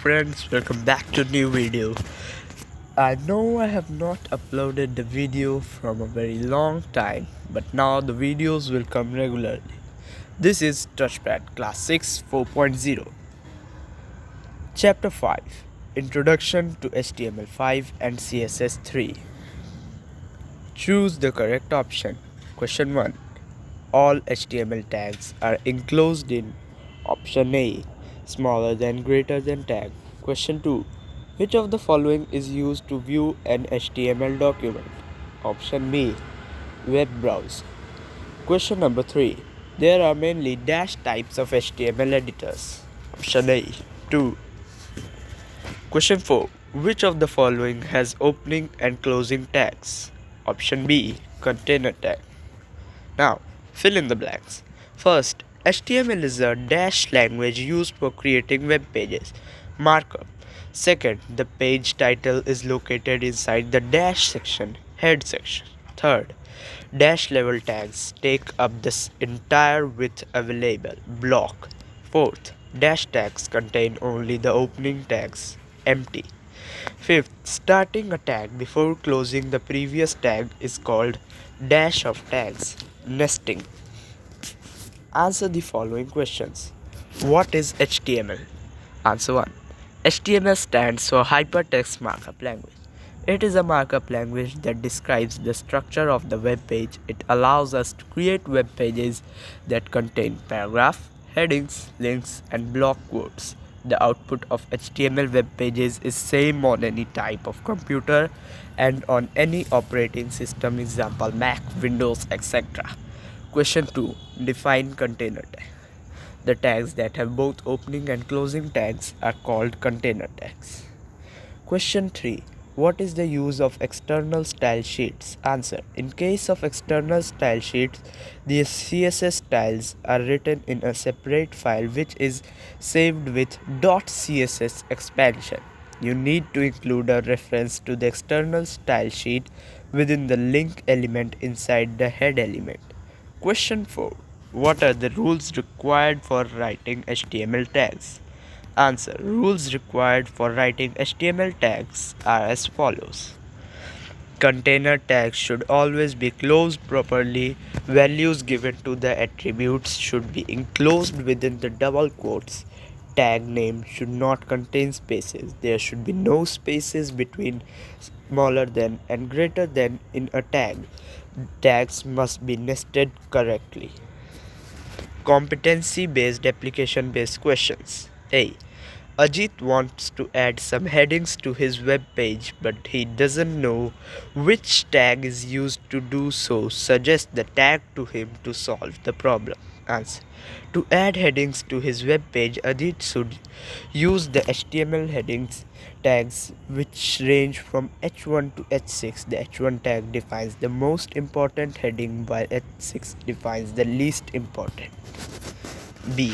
friends, welcome back to new video. I know I have not uploaded the video from a very long time, but now the videos will come regularly. This is Touchpad Class 6 4.0. Chapter 5, Introduction to HTML5 and CSS 3. Choose the correct option. Question 1. All HTML tags are enclosed in option A, smaller than greater than tag. Question 2. Which of the following is used to view an HTML document? Option B, web browser. Question number 3. There are mainly dash types of HTML editors. Option A, 2. Question 4. Which of the following has opening and closing tags? Option B, container tag. Now, fill in the blanks. First, HTML is a dash language used for creating web pages. Markup. Second, the page title is located inside the dash section, head section. Third, dash level tags take up this entire width available, block. Fourth, dash tags contain only the opening tags, empty. Fifth, starting a tag before closing the previous tag is called dash of tags, nesting. Answer the following questions. What is HTML? Answer 1. HTML stands for Hypertext Markup Language. It is a markup language that describes the structure of the web page. It allows us to create web pages that contain paragraph, headings, links, and block quotes. The output of HTML web pages is same on any type of computer and on any operating system, example Mac, Windows, etc. Question 2. Define container tag. The tags that have both opening and closing tags are called container tags. Question 3. What is the use of external style sheets? Answer. In case of external style sheets, the CSS styles are written in a separate file which is saved with .css expansion. You need to include a reference to the external style sheet within the link element inside the head element. Question 4. What are the rules required for writing HTML tags? Answer. Rules required for writing HTML tags are as follows. Container tags should always be closed properly. Values given to the attributes should be enclosed within the double quotes. Tag name should not contain spaces. There should be no spaces between smaller than and greater than in a tag. Tags must be nested correctly. Competency-based application-based questions. A. Ajit wants to add some headings to his web page, but he doesn't know which tag is used to do so. Suggest the tag to him to solve the problem. Answer. To add headings to his web page, Ajit should use the HTML headings tags which range from H1 to H6. The H1 tag defines the most important heading while H6 defines the least important. B.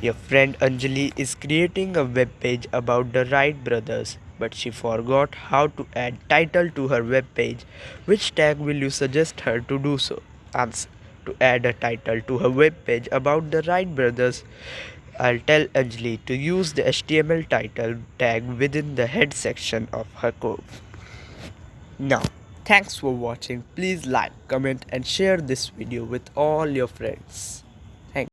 Your friend Anjali is creating a web page about the Wright brothers, but she forgot how to add title to her web page. Which tag will you suggest her to do so? Answer. To add a title to her web page about the Wright brothers, I'll tell Anjali to use the HTML title tag within the head section of her code. Now, thanks for watching. Please like, comment and share this video with all your friends. Thanks.